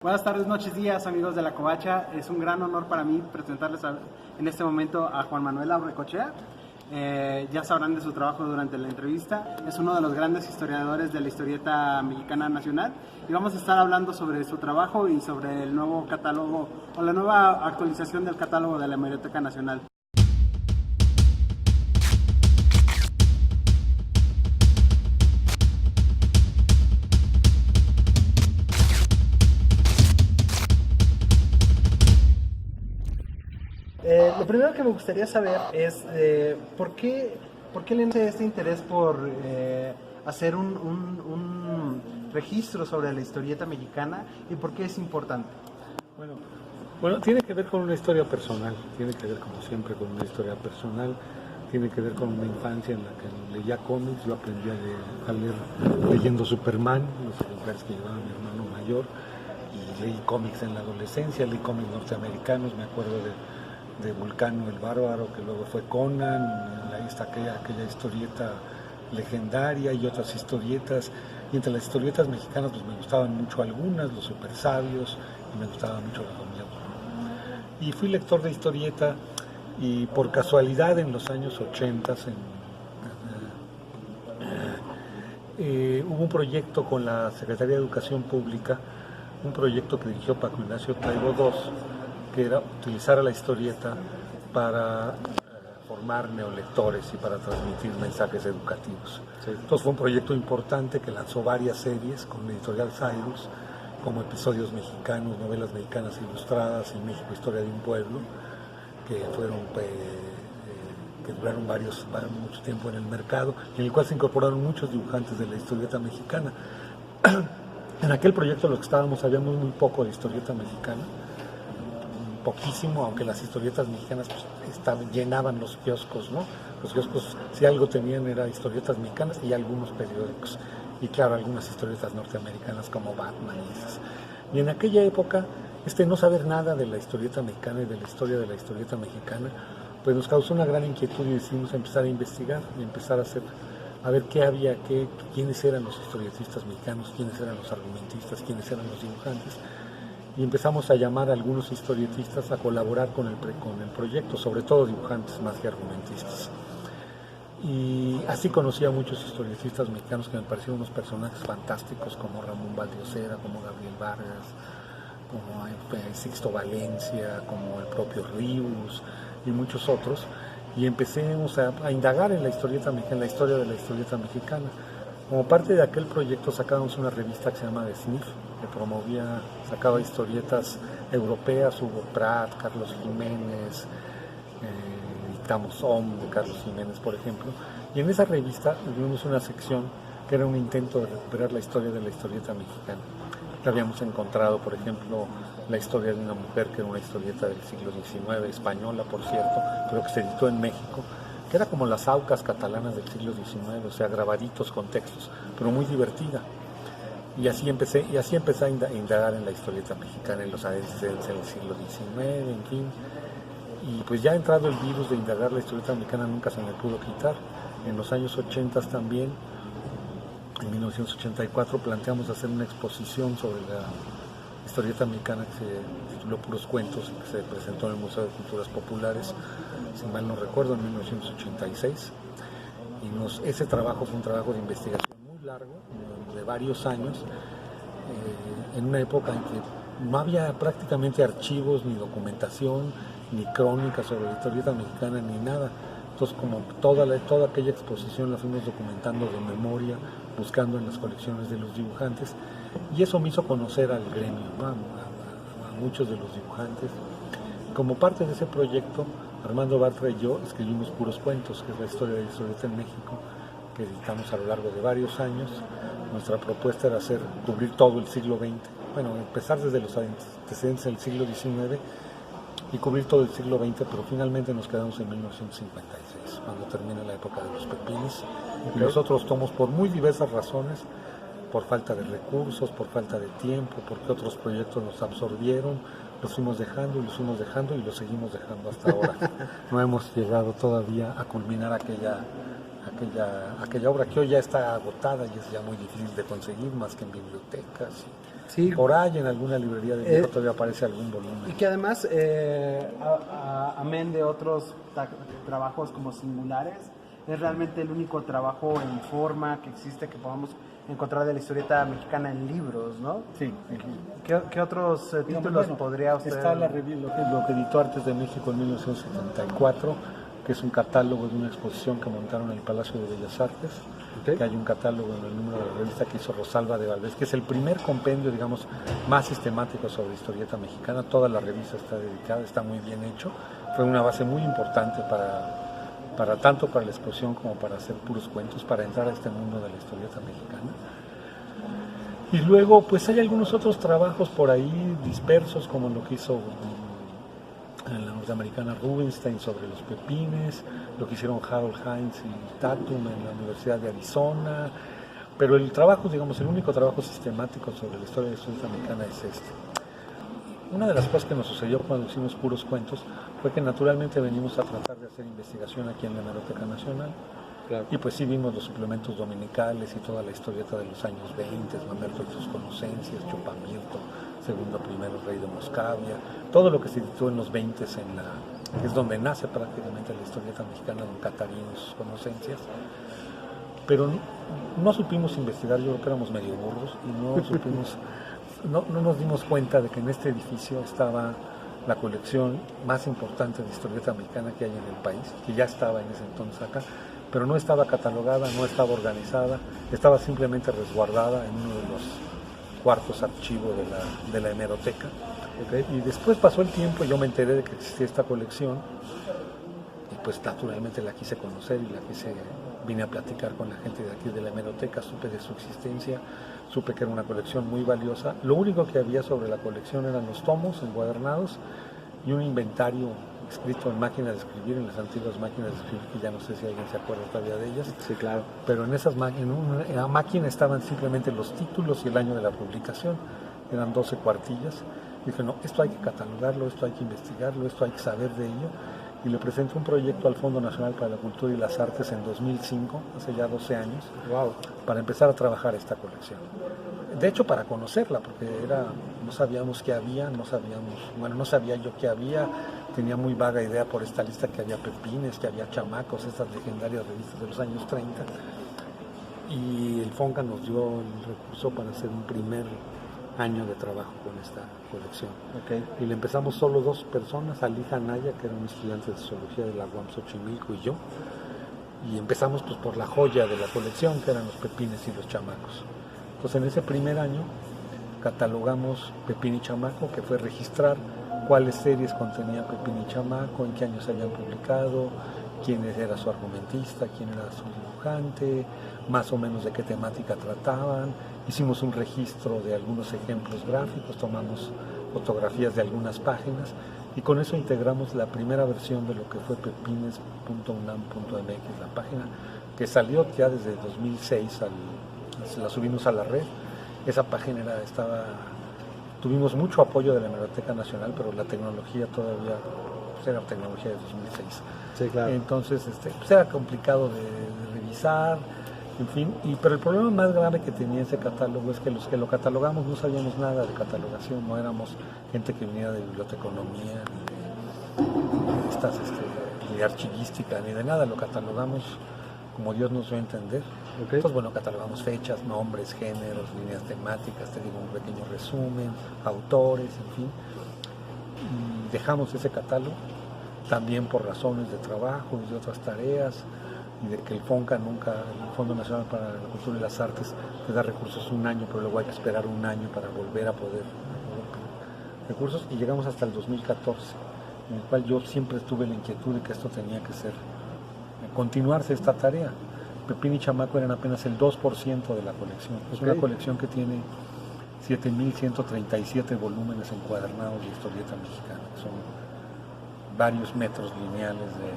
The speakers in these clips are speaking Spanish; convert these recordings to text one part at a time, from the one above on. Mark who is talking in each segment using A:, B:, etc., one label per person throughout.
A: Buenas tardes, noches, días, amigos de La Covacha. Es un gran honor para mí presentarles en este momento a Juan Manuel Aurrecoechea. Ya sabrán de su trabajo durante la entrevista. Es uno de los grandes historiadores de la historieta mexicana nacional y vamos a estar hablando sobre su trabajo y sobre el nuevo catálogo o la nueva actualización del catálogo de la Hemeroteca Nacional. Lo primero que me gustaría saber es ¿por qué le nace este interés por hacer un registro sobre la historieta mexicana y por qué es importante?
B: Bueno, tiene que ver con una historia personal, tiene que ver como siempre con una historia personal, tiene que ver con una infancia en la que leía cómics. Yo aprendí a leer leyendo Superman, los lugares que llevaba mi hermano mayor, y leí cómics en la adolescencia, leí cómics norteamericanos, me acuerdo de Vulcano el Bárbaro, que luego fue Conan, ahí está aquella historieta legendaria y otras historietas, y entre las historietas mexicanas pues me gustaban mucho algunas, los Super Sabios, y me gustaba mucho la Doña Aurora. Y fui lector de historieta, y por casualidad en los años 80 hubo un proyecto con la Secretaría de Educación Pública, un proyecto que dirigió Paco Ignacio Taibo II, que era utilizar a la historieta para formar neolectores y para transmitir mensajes educativos. Sí. Entonces fue un proyecto importante que lanzó varias series con la editorial Cyrus, como Episodios Mexicanos, Novelas Mexicanas Ilustradas y México, Historia de un Pueblo, que fueron que duraron mucho tiempo en el mercado, en el cual se incorporaron muchos dibujantes de la historieta mexicana. En aquel proyecto los que estábamos sabíamos muy poco de historieta mexicana, poquísimo, aunque las historietas mexicanas pues, llenaban los kioscos, ¿no? Los kioscos, si algo tenían, era historietas mexicanas y algunos periódicos, y claro, algunas historietas norteamericanas como Batman y esas. Y en aquella época, no saber nada de la historieta mexicana y de la historia de la historieta mexicana, pues nos causó una gran inquietud y decidimos empezar a investigar y empezar a ver qué había, quiénes eran los historietistas mexicanos, quiénes eran los argumentistas, quiénes eran los dibujantes. Y empezamos a llamar a algunos historietistas a colaborar con el proyecto, sobre todo dibujantes más que argumentistas. Y así conocí a muchos historietistas mexicanos que me parecieron unos personajes fantásticos, como Ramón Valdiosera, como Gabriel Vargas, como Sixto Valencia, como el propio Ríos y muchos otros. Y empecemos a indagar en la historieta mexicana, en la historia de la historieta mexicana. Como parte de aquel proyecto sacábamos una revista que se llama The Sniff, que sacaba historietas europeas, Hugo Pratt, Carlos Jiménez, editamos Om de Carlos Jiménez, por ejemplo, y en esa revista tuvimos una sección que era un intento de recuperar la historia de la historieta mexicana. Habíamos encontrado, por ejemplo, la historia de una mujer que era una historieta del siglo XIX, española, por cierto, pero que se editó en México, que era como las aucas catalanas del siglo XIX, o sea, grabaditos con textos, pero muy divertida. Y así empecé a indagar en la historieta mexicana, en los antecedentes del siglo XIX, en fin. Y pues ya entrado el virus de indagar la historieta mexicana nunca se me pudo quitar. En los años 80 también, en 1984, planteamos hacer una exposición sobre la historieta mexicana que se tituló Puros Cuentos y que se presentó en el Museo de Culturas Populares, si mal no recuerdo, en 1986. Y ese trabajo fue un trabajo de investigación muy largo, de varios años, en una época en que no había prácticamente archivos, ni documentación, ni crónicas sobre la historieta mexicana, ni nada. Entonces, como toda aquella exposición la fuimos documentando de memoria, buscando en las colecciones de los dibujantes, y eso me hizo conocer al gremio, ¿no? a muchos de los dibujantes. Como parte de ese proyecto, Armando Bartra y yo escribimos Puros Cuentos, que es la historia de la historieta en México, que editamos a lo largo de varios años. Nuestra propuesta era cubrir todo el siglo XX, bueno, empezar desde los antecedentes del siglo XIX y cubrir todo el siglo XX, pero finalmente nos quedamos en 1956, cuando termina la época de los pepinis. Y los otros tomos, por muy diversas razones, por falta de recursos, por falta de tiempo, porque otros proyectos nos absorbieron, los fuimos dejando y los seguimos dejando hasta ahora. No hemos llegado todavía a culminar aquella obra que hoy ya está agotada y es ya muy difícil de conseguir, más que en bibliotecas.
A: Sí.
B: Por ahí en alguna librería de viejo todavía aparece algún volumen.
A: Y que además, amén de otros trabajos como singulares, es realmente el único trabajo en forma que existe que podamos encontrar de la historieta mexicana en libros, ¿no?
B: Sí.
A: ¿Qué otros títulos podría usted...?
B: Está lo que editó Artes de México en 1974, que es un catálogo de una exposición que montaron en el Palacio de Bellas Artes. Que hay un catálogo en el número de la revista que hizo Rosalba de Valdés, que es el primer compendio, digamos, más sistemático sobre historieta mexicana. Toda la revista está dedicada, está muy bien hecho. Fue una base muy importante tanto para la exposición como para hacer puros cuentos, para entrar a este mundo de la historieta mexicana. Y luego, pues hay algunos otros trabajos por ahí dispersos, como lo que hizo en la norteamericana Rubinstein sobre los pepines, lo que hicieron Harold Hines y Tatum en la Universidad de Arizona, pero el trabajo, digamos, el único trabajo sistemático sobre la historia de la historieta mexicana es este. Una de las cosas que nos sucedió cuando hicimos puros cuentos fue que naturalmente venimos a tratar de hacer investigación aquí en la Hemeroteca Nacional. Claro. Y pues sí vimos los suplementos dominicales y toda la historieta de los años 20, Mamerto y sus conocencias, Chopamirto, Segundo Primero Rey de Moscavia, todo lo que se editó en los 20 que es donde nace prácticamente la historieta mexicana, Don Catarino y sus conocencias. Pero no supimos investigar, yo creo que éramos medio burros y no supimos, no nos dimos cuenta de que en este edificio estaba la colección más importante de historieta mexicana que hay en el país, que ya estaba en ese entonces acá, pero no estaba catalogada, no estaba organizada, estaba simplemente resguardada en uno de los cuartos archivos de la hemeroteca. Okay. Y después pasó el tiempo y yo me enteré de que existía esta colección y pues naturalmente la quise conocer y vine a platicar con la gente de aquí de la hemeroteca, supe de su existencia, supe que era una colección muy valiosa. Lo único que había sobre la colección eran los tomos encuadernados y un inventario escrito en máquinas de escribir, en las antiguas máquinas de escribir, que ya no sé si alguien se acuerda todavía de ellas.
A: Sí, claro.
B: Pero en en la máquina estaban simplemente los títulos y el año de la publicación, eran 12 cuartillas. Dije, no, esto hay que catalogarlo, esto hay que investigarlo, esto hay que saber de ello. Y le presenté un proyecto al Fondo Nacional para la Cultura y las Artes en 2005, hace ya 12 años,
A: wow,
B: para empezar a trabajar esta colección. De hecho, para conocerla, porque no sabíamos qué había, no sabía yo qué había, tenía muy vaga idea por esta lista que había pepines, que había chamacos, estas legendarias revistas de los años 30. Y el FONCA nos dio el recurso para hacer un primer año de trabajo con esta colección.
A: Okay.
B: Y le empezamos solo 2 personas, Alija Anaya, que era un estudiante de sociología de la UAM Xochimilco, y yo. Y empezamos pues por la joya de la colección, que eran los pepines y los chamacos. Entonces en ese primer año catalogamos Pepín y Chamaco, que fue registrar cuáles series contenía Pepín y Chamaco, en qué años se habían publicado, quién era su argumentista, quién era su dibujante, más o menos de qué temática trataban. Hicimos un registro de algunos ejemplos gráficos, tomamos fotografías de algunas páginas y con eso integramos la primera versión de lo que fue pepines.unam.mx, la página que salió ya desde 2006, la subimos a la red. Esa página tuvimos mucho apoyo de la Hemeroteca Nacional, pero la tecnología todavía era tecnología de 2006.
A: Sí, claro.
B: Entonces pues era complicado de revisar, en fin, pero el problema más grave que tenía ese catálogo es que los que lo catalogamos no sabíamos nada de catalogación, no éramos gente que venía de biblioteconomía, ni de archivística, ni de nada, lo catalogamos como Dios nos dio a entender. Okay. Entonces, bueno, catalogamos fechas, nombres, géneros, líneas temáticas, te digo un pequeño resumen, autores, en fin. Y dejamos ese catálogo también por razones de trabajo y de otras tareas, y de que el FONCA el Fondo Nacional para la Cultura y las Artes, te da recursos un año, pero luego hay que esperar un año para volver a poder recursos, y llegamos hasta el 2014, en el cual yo siempre tuve la inquietud de que esto tenía que continuarse esta tarea. Pepín y Chamaco eran apenas el 2% de la colección. Es una colección que tiene 7.137 volúmenes encuadernados de historieta mexicana, que son varios metros lineales de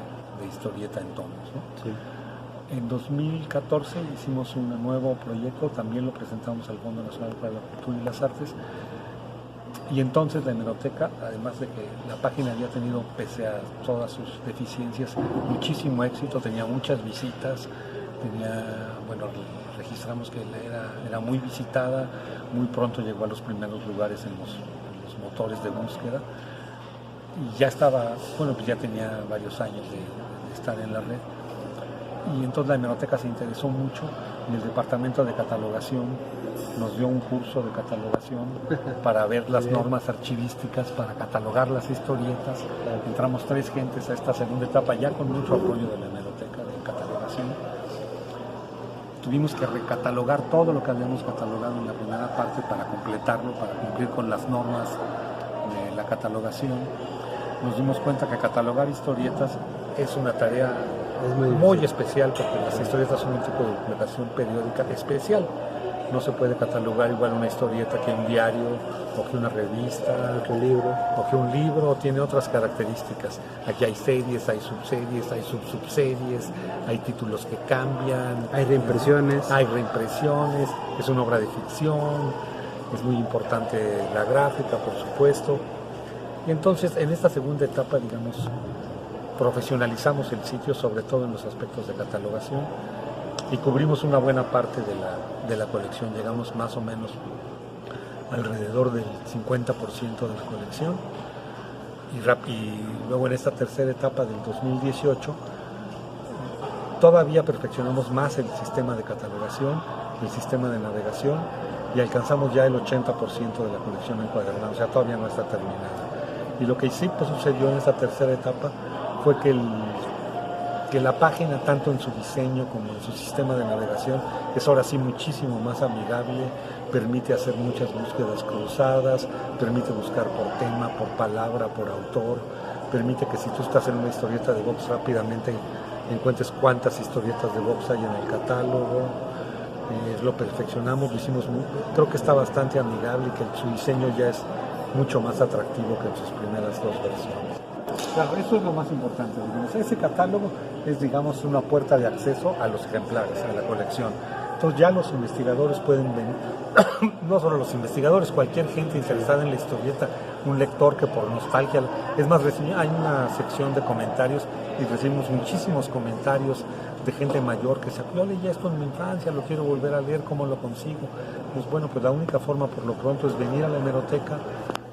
B: historieta en tomos, ¿no? Sí. En 2014 hicimos un nuevo proyecto, también lo presentamos al Fondo Nacional para la Cultura y las Artes, y entonces la hemeroteca, además de que la página había tenido, pese a todas sus deficiencias, muchísimo éxito, tenía muchas visitas, registramos que era muy visitada, muy pronto llegó a los primeros lugares en los motores de búsqueda y ya estaba, pues ya tenía varios años de estar en la red. Y entonces la hemeroteca se interesó mucho y el departamento de catalogación nos dio un curso de catalogación para ver las normas archivísticas, para catalogar las historietas. Entramos 3 gentes a esta segunda etapa ya con mucho apoyo de la hemeroteca de catalogación. Tuvimos que recatalogar todo lo que habíamos catalogado en la primera parte para completarlo, para cumplir con las normas de la catalogación. Nos dimos cuenta que catalogar historietas es una tarea muy especial, porque las historietas son un tipo de documentación periódica especial. No se puede catalogar igual una historieta que un diario, o que una revista, o que un libro, tiene otras características. Aquí hay series, hay subseries, hay subseries, hay títulos que cambian.
A: Hay reimpresiones.
B: Es una obra de ficción, es muy importante la gráfica, por supuesto. Y entonces, en esta segunda etapa, digamos, profesionalizamos el sitio, sobre todo en los aspectos de catalogación, y cubrimos una buena parte de la colección. Llegamos más o menos alrededor del 50% de la colección, y luego en esta tercera etapa del 2018 todavía perfeccionamos más el sistema de catalogación, el sistema de navegación, y alcanzamos ya el 80% de la colección encuadernada, o sea, todavía no está terminada. Y lo que sí sucedió en esta tercera etapa fue que la página, tanto en su diseño como en su sistema de navegación, es ahora sí muchísimo más amigable, permite hacer muchas búsquedas cruzadas, permite buscar por tema, por palabra, por autor, permite que si tú estás en una historieta de box rápidamente encuentres cuántas historietas de box hay en el catálogo. Lo perfeccionamos, lo hicimos, creo que está bastante amigable y que su diseño ya es mucho más atractivo que en sus primeras 2 versiones. Claro, eso es lo más importante, digamos. Ese catálogo es, digamos, una puerta de acceso a los ejemplares, a la colección. Entonces ya los investigadores pueden venir, no solo los investigadores, cualquier gente interesada en la historieta, un lector que por nostalgia, es más, hay una sección de comentarios y recibimos muchísimos comentarios de gente mayor que se yo leí esto en mi infancia, lo quiero volver a leer, ¿cómo lo consigo? Pues bueno, pues la única forma por lo pronto es venir a la hemeroteca,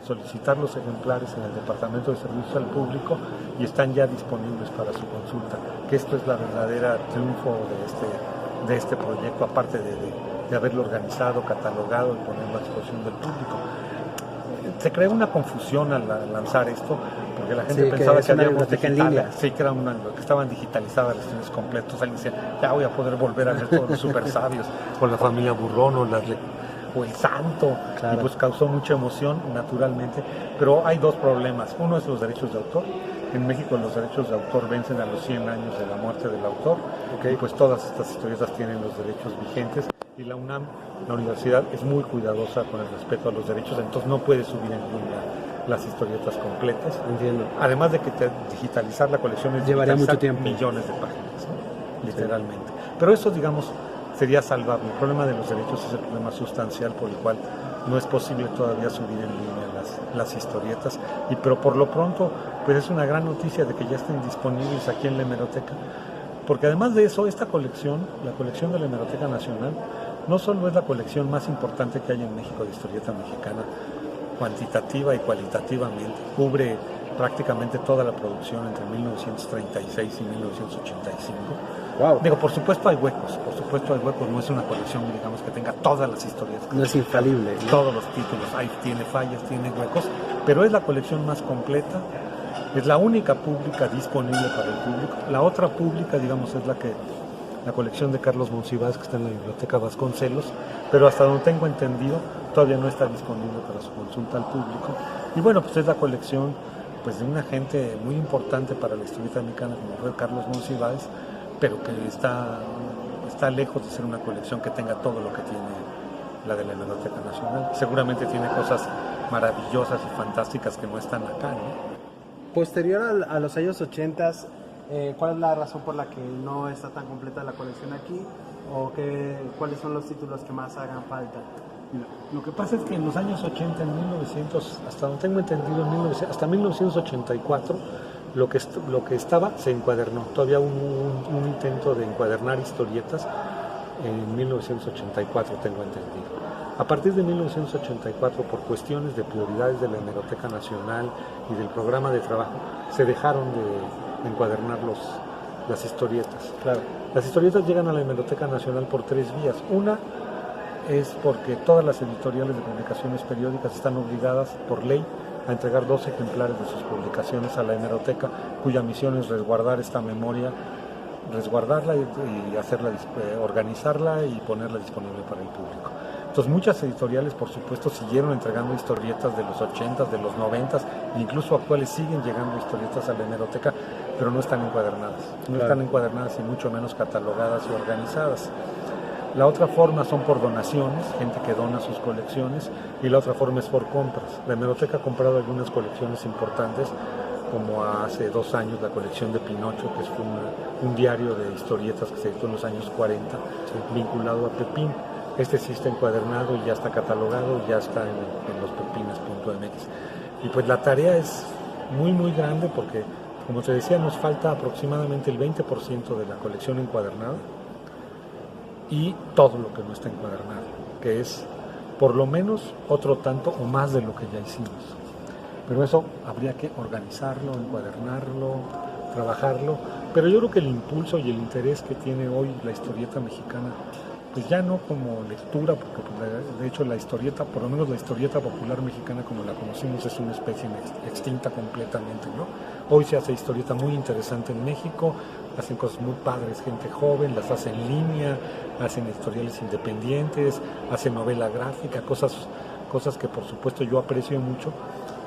B: solicitar los ejemplares en el Departamento de Servicios al Público y están ya disponibles para su consulta, que esto es la verdadera triunfo de este proyecto, aparte de haberlo organizado, catalogado y ponerlo a disposición del público. Se creó una confusión al lanzar esto, porque la gente pensaba que habíamos digitales, que estaban digitalizadas las versiones completas. Alguien decía, ya voy a poder volver a ver todos los super sabios, o la familia Burrón, o el Santo, claro. Y pues causó mucha emoción, naturalmente, pero hay 2 problemas. Uno es los derechos de autor. En México los derechos de autor vencen a los 100 años de la muerte del autor, y pues todas estas historietas tienen los derechos vigentes, y la UNAM, la universidad, es muy cuidadosa con el respeto a los derechos, entonces no puede subir en línea las historietas completas.
A: Entiendo.
B: Además de que digitalizar la colección es
A: llevaría mucho tiempo,
B: millones de páginas, ¿no? Literalmente. Sí. Pero eso, digamos, sería salvable. El problema de los derechos es el problema sustancial por el cual no es posible todavía subir en línea las historietas, pero por lo pronto pues es una gran noticia de que ya estén disponibles aquí en la hemeroteca, porque además de eso, esta colección, la colección de la Hemeroteca Nacional, no solo es la colección más importante que hay en México de historieta mexicana, cuantitativa y cualitativamente, cubre prácticamente toda la producción entre 1936 y 1985.
A: Wow.
B: Digo, por supuesto hay huecos, no es una colección, digamos, que tenga todas las historias.
A: No es infalible, ¿no?
B: Todos los títulos, tiene fallas, tiene huecos, pero es la colección más completa, es la única pública disponible para el público. La otra pública, digamos, es la colección de Carlos Monsiváis, que está en la Biblioteca Vasconcelos, pero hasta donde tengo entendido, todavía no está disponible para su consulta al público. Y bueno, pues es la colección pues de una gente muy importante para la historieta mexicana, como fue Carlos Monsiváis, pero que está lejos de ser una colección que tenga todo lo que tiene la de la Hemeroteca Nacional. Seguramente tiene cosas maravillosas y fantásticas que no están acá, ¿no?
A: Posterior a los años 80, ¿cuál es la razón por la que no está tan completa la colección aquí? ¿O cuáles son los títulos que más hagan falta?
B: Mira, lo que pasa es que en los años 80, en 1900, hasta donde tengo entendido, hasta 1984, lo que estaba se encuadernó. Todavía hubo un intento de encuadernar historietas en 1984, tengo entendido. A partir de 1984, por cuestiones de prioridades de la Hemeroteca Nacional y del programa de trabajo, se dejaron de encuadernar las historietas.
A: Claro.
B: Las historietas llegan a la Hemeroteca Nacional por 3 vías. Una es porque todas las editoriales de publicaciones periódicas están obligadas por ley a entregar 2 ejemplares de sus publicaciones a la hemeroteca, cuya misión es resguardar esta memoria, resguardarla y hacerla, organizarla y ponerla disponible para el público. Entonces muchas editoriales, por supuesto, siguieron entregando historietas de los 80s, de los 90s, incluso actuales siguen llegando historietas a la hemeroteca, pero no están encuadernadas. No están encuadernadas y mucho menos catalogadas y organizadas. La otra forma son por donaciones, gente que dona sus colecciones, y la otra forma es por compras. La hemeroteca ha comprado algunas colecciones importantes, como hace 2 años la colección de Pinocho, que fue un diario de historietas que se editó en los años 40, vinculado a Pepín. Este sí está encuadernado y ya está catalogado, ya está en lospepines.mx. Y pues la tarea es muy muy grande porque, como te decía, nos falta aproximadamente el 20% de la colección encuadernada y todo lo que no está encuadernado, que es por lo menos otro tanto o más de lo que ya hicimos. Pero eso habría que organizarlo, encuadernarlo, trabajarlo. Pero yo creo que el impulso y el interés que tiene hoy la historieta mexicana, pues ya no como lectura, porque de hecho la historieta, por lo menos la historieta popular mexicana como la conocimos, es una especie extinta completamente, ¿no? Hoy se hace historieta muy interesante en México, hacen cosas muy padres, gente joven, las hace en línea, hacen editoriales independientes, hacen novela gráfica, cosas que por supuesto yo aprecio mucho,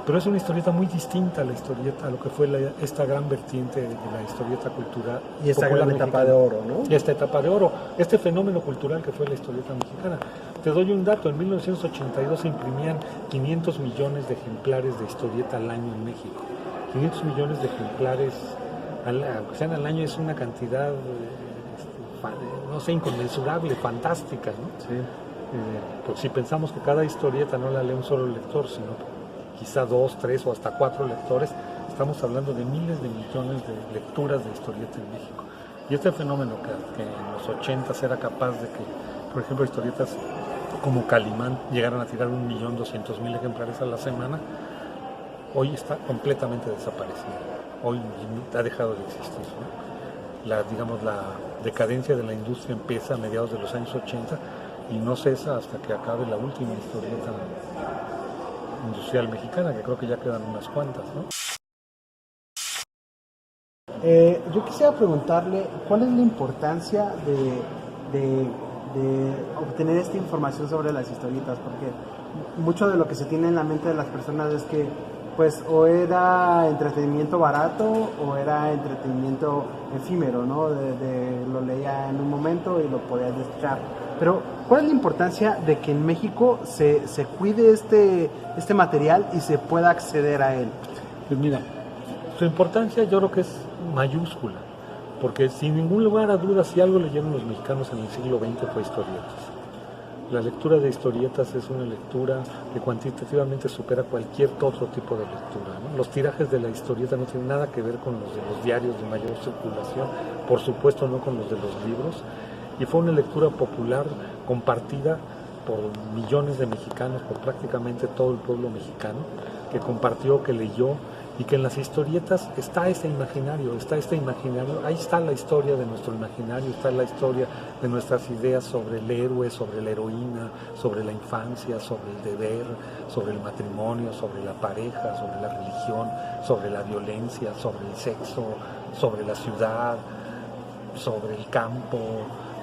B: pero es una historieta muy distinta a la historieta, a lo que fue esta gran vertiente de la historieta cultural.
A: Y esta gran etapa de oro, ¿no?
B: Y esta etapa de oro, este fenómeno cultural que fue la historieta mexicana. Te doy un dato, en 1982 se imprimían 500 millones de ejemplares de historieta al año en México. 500 millones de ejemplares, aunque sean al año, es una cantidad, no sé, inconmensurable, fantástica, ¿no? Sí. Pues si pensamos que cada historieta no la lee un solo lector, sino quizá 2, 3 o hasta 4 lectores, estamos hablando de miles de millones de lecturas de historieta en México. Y este fenómeno que en los 80s era capaz de que, por ejemplo, historietas como Calimán llegaran a tirar 1.200.000 ejemplares a la semana, hoy está completamente desaparecido. Hoy ha dejado de existir, ¿no? La decadencia de la industria empieza a mediados de los años 80 y no cesa hasta que acabe la última historieta industrial mexicana, que creo que ya quedan unas cuantas, ¿no?
A: Yo quisiera preguntarle cuál es la importancia de obtener esta información sobre las historietas, porque mucho de lo que se tiene en la mente de las personas es que pues o era entretenimiento barato o era entretenimiento efímero, ¿no? Lo leía en un momento y lo podía desechar. Pero, ¿cuál es la importancia de que en México se cuide este material y se pueda acceder a él?
B: Pues mira, su importancia yo creo que es mayúscula, porque sin ningún lugar a dudas, si algo leyeron los mexicanos en el siglo XX fue historietas. La lectura de historietas es una lectura que cuantitativamente supera cualquier otro tipo de lectura, ¿no? Los tirajes de la historieta no tienen nada que ver con los de los diarios de mayor circulación, por supuesto no con los de los libros, y fue una lectura popular compartida por millones de mexicanos, por prácticamente todo el pueblo mexicano, que compartió, que leyó, y que en las historietas está este imaginario, ahí está la historia de nuestro imaginario, está la historia de nuestras ideas sobre el héroe, sobre la heroína, sobre la infancia, sobre el deber, sobre el matrimonio, sobre la pareja, sobre la religión, sobre la violencia, sobre el sexo, sobre la ciudad, sobre el campo,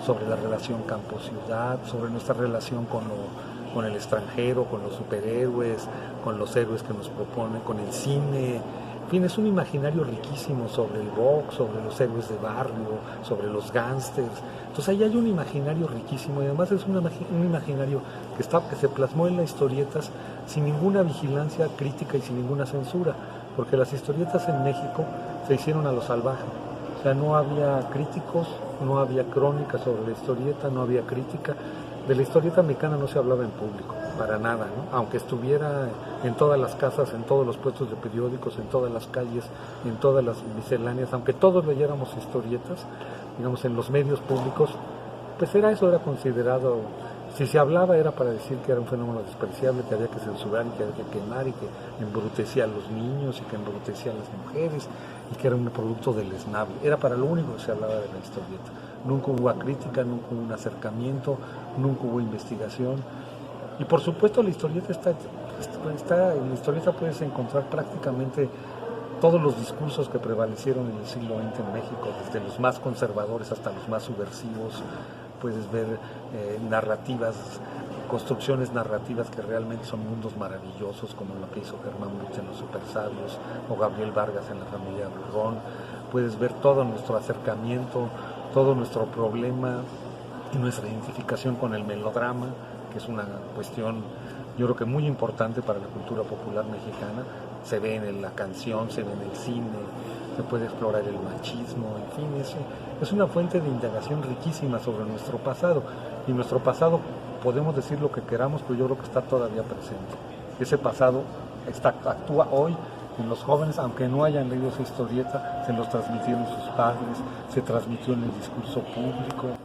B: sobre la relación campo-ciudad, sobre nuestra relación con el extranjero, con los superhéroes, con los héroes que nos proponen, con el cine. En fin, es un imaginario riquísimo sobre el box, sobre los héroes de barrio, sobre los gángsters. Entonces ahí hay un imaginario riquísimo y además es un imaginario que se plasmó en las historietas sin ninguna vigilancia crítica y sin ninguna censura, porque las historietas en México se hicieron a lo salvaje. O sea, no había críticos, no había crónicas sobre la historieta, no había crítica. De la historieta mexicana no se hablaba en público. para nada, ¿no? Aunque estuviera en todas las casas, en todos los puestos de periódicos, en todas las calles, en todas las misceláneas, aunque todos leyéramos historietas, digamos, en los medios públicos, pues era eso, era considerado, si se hablaba era para decir que era un fenómeno despreciable, que había que censurar y que había que quemar y que embrutecía a los niños y que embrutecía a las mujeres y que era un producto deleznable. Era para lo único que se hablaba de la historieta. Nunca hubo crítica, nunca hubo un acercamiento, nunca hubo investigación. Y por supuesto la historieta en la historieta puedes encontrar prácticamente todos los discursos que prevalecieron en el siglo XX en México, desde los más conservadores hasta los más subversivos. Puedes ver narrativas, construcciones narrativas que realmente son mundos maravillosos, como lo que hizo Germán Brux en Los Supersabios o Gabriel Vargas en La Familia Burrón. Puedes ver todo nuestro acercamiento, todo nuestro problema y nuestra identificación con el melodrama, que es una cuestión, yo creo que muy importante para la cultura popular mexicana. Se ve en la canción, se ve en el cine, se puede explorar el machismo, en fin, es una fuente de indagación riquísima sobre nuestro pasado. Y nuestro pasado, podemos decir lo que queramos, pero yo creo que está todavía presente. Ese pasado actúa hoy en los jóvenes, aunque no hayan leído esa historieta, se los transmitieron sus padres, se transmitió en el discurso público.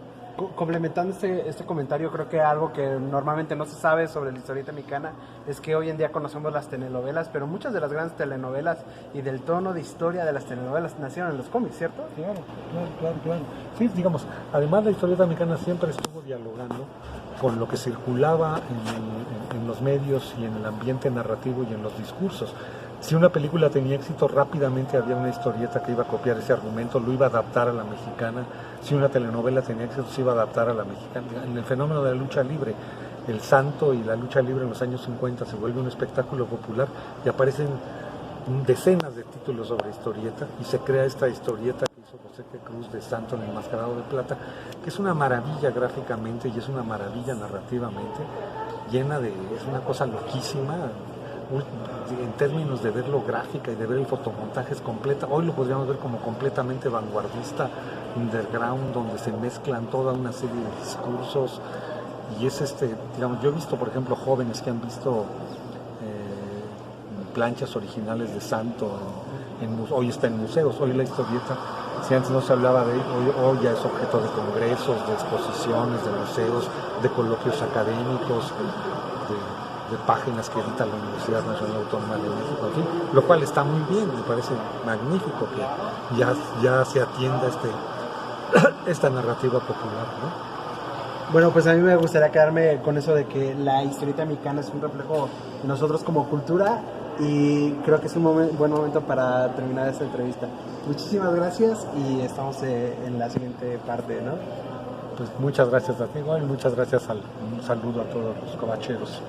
A: Complementando este comentario, creo que algo que normalmente no se sabe sobre la historieta mexicana es que hoy en día conocemos las telenovelas, pero muchas de las grandes telenovelas y del tono de historia de las telenovelas nacieron en los cómics, ¿cierto?
B: Claro. Sí, digamos, además la historieta mexicana siempre estuvo dialogando con lo que circulaba en los medios y en el ambiente narrativo y en los discursos. Si una película tenía éxito, rápidamente había una historieta que iba a copiar ese argumento, lo iba a adaptar a la mexicana. Si una telenovela tenía éxito, se iba a adaptar a la mexicana. En el fenómeno de la lucha libre, el santo y la lucha libre en los años 50 se vuelve un espectáculo popular y aparecen decenas de títulos sobre historieta y se crea esta historieta que hizo José P. Cruz de Santo en El Enmascarado de Plata, que es una maravilla gráficamente y es una maravilla narrativamente, es una cosa loquísima. En términos de verlo gráfica y de ver el fotomontaje es completa, hoy lo podríamos ver como completamente vanguardista, underground, donde se mezclan toda una serie de discursos y es digamos, yo he visto por ejemplo jóvenes que han visto planchas originales de Santo, hoy está en museos, hoy la historieta, si antes no se hablaba de ello, hoy ya es objeto de congresos, de exposiciones, de museos, de coloquios académicos, de páginas que edita la Universidad Nacional Autónoma de México, en fin, lo cual está muy bien, me parece magnífico que ya se atienda esta narrativa popular, ¿no?
A: Bueno, pues a mí me gustaría quedarme con eso de que la historieta mexicana es un reflejo de nosotros como cultura y creo que es un buen momento para terminar esta entrevista. Muchísimas gracias y estamos en la siguiente parte, ¿no?
B: Pues muchas gracias a ti, y muchas gracias, un saludo a todos los covacheros.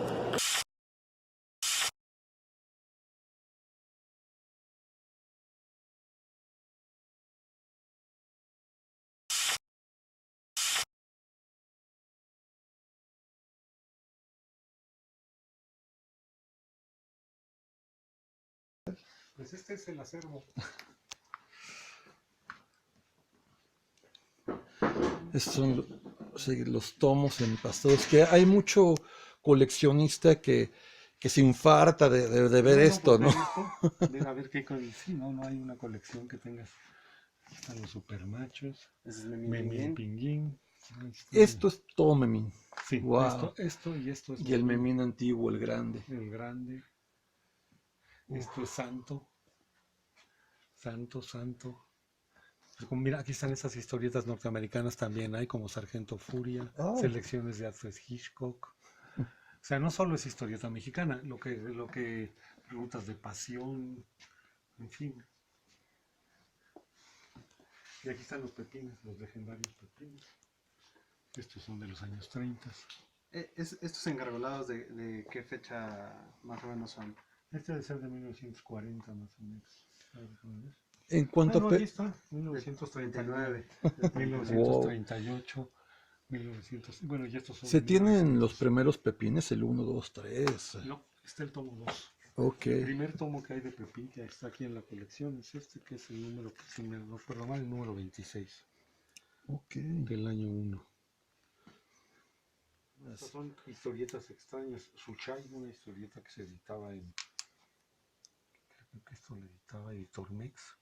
B: Pues este es el acervo.
C: Estos son los tomos empastados, que hay mucho coleccionista que se infarta de ver esto, ¿no?
B: Debe haber qué colección, no hay una colección que tengas. Aquí están los supermachos, Memín Pinguín.
C: Esto es todo Memín.
B: Sí,
C: wow.
B: esto y esto es
C: y el Memín antiguo, el grande.
B: El grande. Esto es Santo. Santo. Pues mira, aquí están esas historietas norteamericanas también, hay como Sargento Furia, selecciones de Alfred Hitchcock. O sea, no solo es historieta mexicana, lo que Rutas de Pasión, en fin. Y aquí están los pepines, los legendarios pepines. Estos son de los años 30.
A: ¿Estos engargolados de qué fecha más o menos son?
B: Este debe ser de 1940 más o menos.
C: En cuanto
B: bueno, aquí está, 1939, 1938, wow. 1900. Bueno, y estos son.
C: ¿Se tienen los primeros pepines, el 1, 2, 3?
B: No, está el tomo 2.
C: Ok.
B: El primer tomo que hay de Pepín, que está aquí en la colección, es este, que es el número, si me no recuerdo mal, el número 26.
C: Ok.
B: Del año 1. Estas son historietas extrañas. Suchay, una historieta que se editaba creo que esto lo editaba Editor Mex,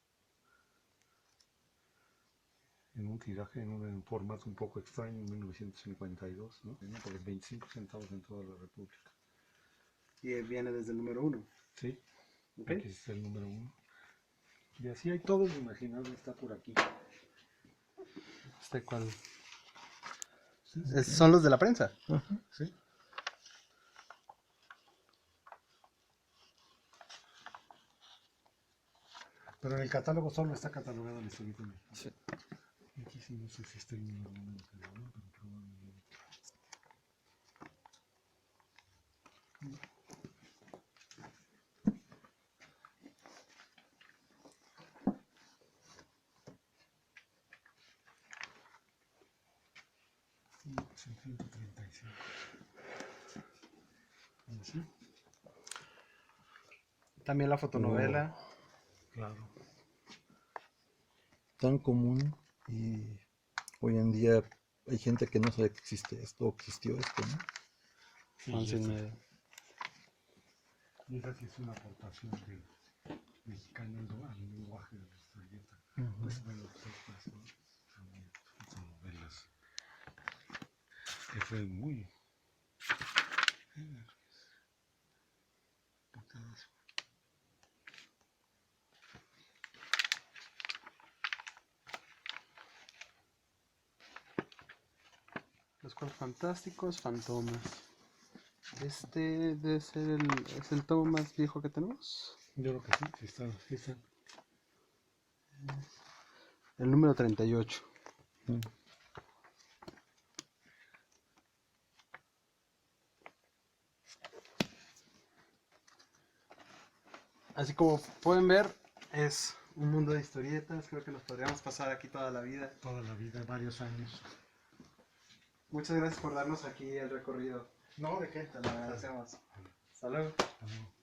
B: en un tiraje, en un formato un poco extraño, en 1952, ¿no? Por 25 centavos en toda la República.
A: Y viene desde el número 1.
B: Sí,
A: ¿Okay?
B: Aquí está el número 1. Y así hay todo lo imaginable, está por aquí.
A: ¿Este cuál? Son los de la prensa.
B: Sí. Pero en el catálogo solo está catalogada la historieta mexicana.
C: Sí.
B: Aquí sí no sé si está el número 1 pero probablemente. No, 135. ¿Sí?
A: También la fotonovela.
B: Claro.
C: Tan común y hoy en día hay gente que no sabe que existe esto o existió esto, ¿no?
A: Once y media.
B: Y esa sí es una aportación del mexicano al lenguaje de la historieta. Pues bueno, pues, ¿no? También son novelas que fue muy...
A: Los Cuatro Fantásticos, Fantomas. Este debe ser es el tomo más viejo que tenemos.
B: Yo creo que sí, sí está.
A: El número 38. Así como pueden ver, es un mundo de historietas. Creo que nos podríamos pasar aquí toda la vida.
B: Toda la vida, varios años.
A: Muchas gracias por darnos aquí el recorrido.
B: No, ¿de qué?
A: Te lo agradecemos. Hasta luego.
B: Hasta luego.